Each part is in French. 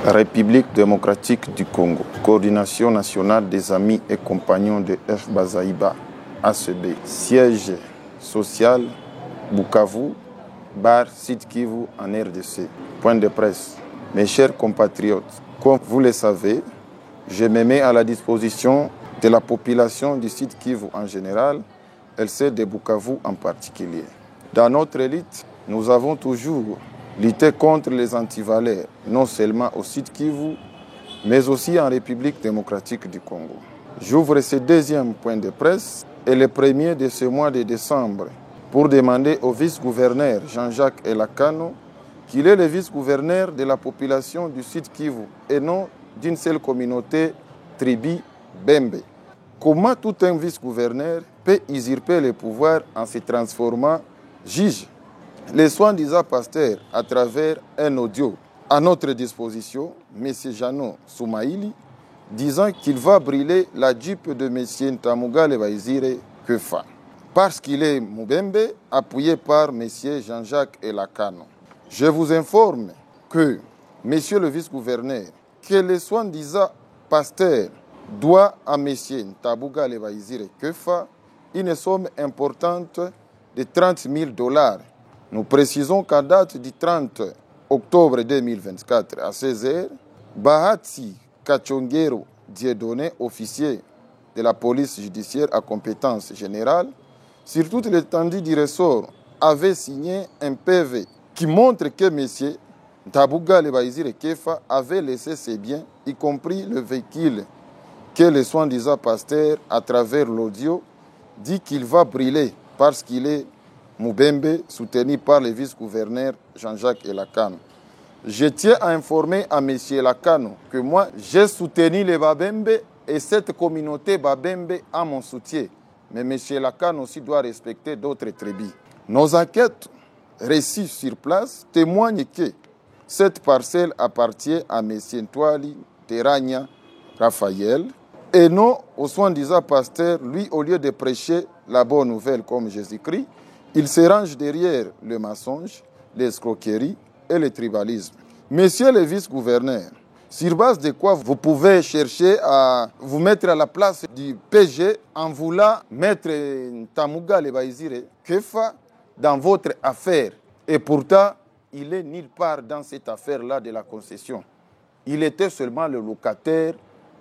République démocratique du Congo, Coordination nationale des amis et compagnons de F. Bazaïba, ACB, siège social, Bukavu, bar Sud Kivu en RDC. Point de presse. Mes chers compatriotes, comme vous le savez, je me mets à la disposition de la population du Sud Kivu en général, LC de Bukavu en particulier. Dans notre élite, nous avons toujours lutté contre les antivaleurs, non seulement au Sud Kivu, mais aussi en République démocratique du Congo. J'ouvre ce deuxième point de presse et le premier de ce mois de décembre pour demander au vice-gouverneur Jean-Jacques Elakano qu'il est le vice-gouverneur de la population du Sud Kivu et non d'une seule communauté tribu Bembe. Comment tout un vice-gouverneur peut usurper le pouvoir en se transformant juge? Les soi-disant pasteurs, à travers un audio à notre disposition, M. Jano Soumaïli, disant qu'il va brûler la Jeep de M. Ntamugale Baizire Kefa, parce qu'il est Mubembe, appuyé par M. Jean-Jacques Elakano. Je vous informe que, M. le vice-gouverneur, que les soi-disant pasteurs doit à M. Ntamugale Baizire Kefa une somme importante de $30,000. Nous précisons qu'à date du 30 octobre 2024 à 16h, Bahati Kachongero Dieudonné, officier de la police judiciaire à compétence générale, sur toute l'étendue du ressort, avait signé un PV qui montre que M. Ntamugale Baizire Kefa avait laissé ses biens, y compris le véhicule que le soi-disant pasteur, à travers l'audio, dit qu'il va brûler parce qu'il est Mubembe, soutenu par le vice-gouverneur Jean-Jacques Elakano. Je tiens à informer à M. Elakano que moi, j'ai soutenu les Babembe et cette communauté Babembe a mon soutien. Mais M. Elakano aussi doit respecter d'autres tribus. Nos enquêtes reçues sur place témoignent que cette parcelle appartient à M. Ntwali Teranya Raphaël et non au soi-disant pasteur. Lui, au lieu de prêcher la bonne nouvelle comme Jésus-Christ, il se range derrière le mensonge, l'escroquerie et le tribalisme. Monsieur le vice-gouverneur, sur base de quoi vous pouvez chercher à vous mettre à la place du PG en voulant mettre Ntamugale Baizire Kefa dans votre affaire? Et pourtant, il est nulle part dans cette affaire-là de la concession. Il était seulement le locataire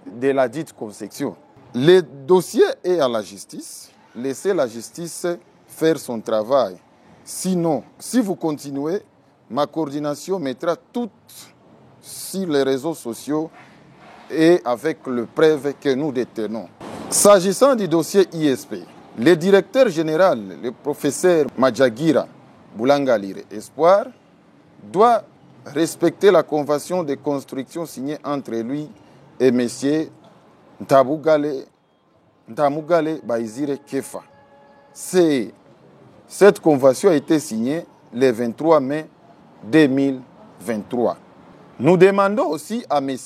de la dite concession. Le dossier est à la justice. Laissez la justice faire son travail. Sinon, si vous continuez, ma coordination mettra tout sur les réseaux sociaux et avec le preuve que nous détenons. S'agissant du dossier ISP, le directeur général, le professeur Madjagira Boulangalire Espoir, doit respecter la convention de construction signée entre lui et M. Ntamugale Baizire Kefa. Cette convention a été signée le 23 mai 2023. Nous demandons aussi à M.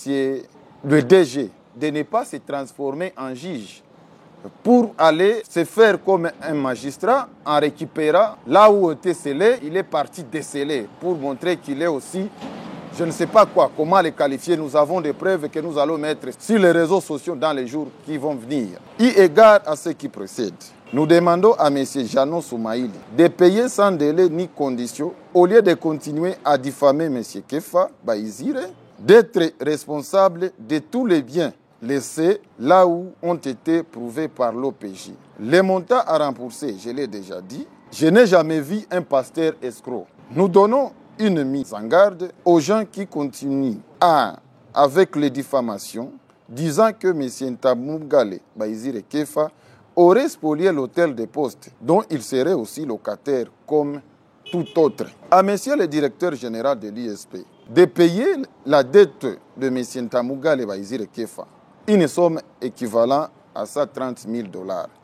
le DG de ne pas se transformer en juge pour aller se faire comme un magistrat en récupérant là où était scellé, il est parti déceler pour montrer qu'il est aussi, je ne sais pas quoi, comment les qualifier. Nous avons des preuves que nous allons mettre sur les réseaux sociaux dans les jours qui vont venir. Eu égard à ce qui précède, nous demandons à M. Jano Soumaïli de payer sans délai ni condition, au lieu de continuer à diffamer M. Kefa Baizire, d'être responsable de tous les biens laissés là où ont été prouvés par l'OPJ. Les montants à rembourser, je l'ai déjà dit, je n'ai jamais vu un pasteur escroc. Nous donnons une mise en garde aux gens qui continuent avec les diffamations, disant que M. Ntamugale Baizire Kefa aurait spolié l'hôtel de poste, dont il serait aussi locataire comme tout autre. À M. le directeur général de l'ISP de payer la dette de M. Ntamugale Baizire Kefa, une somme équivalente à ça $30,000.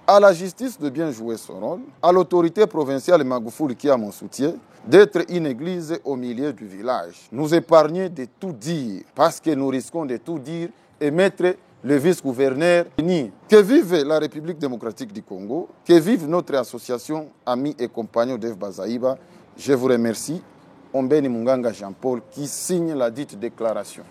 À la justice de bien jouer son rôle, à l'autorité provinciale Magoufouli qui a mon soutien, d'être une église au milieu du village. Nous épargner de tout dire, parce que nous risquons de tout dire et mettre le vice-gouverneur ni. Que vive la République démocratique du Congo, que vive notre association Amis et Compagnons d'F. Bazaïba. Je vous remercie. Ombeni Munganga Jean-Paul qui signe la dite déclaration.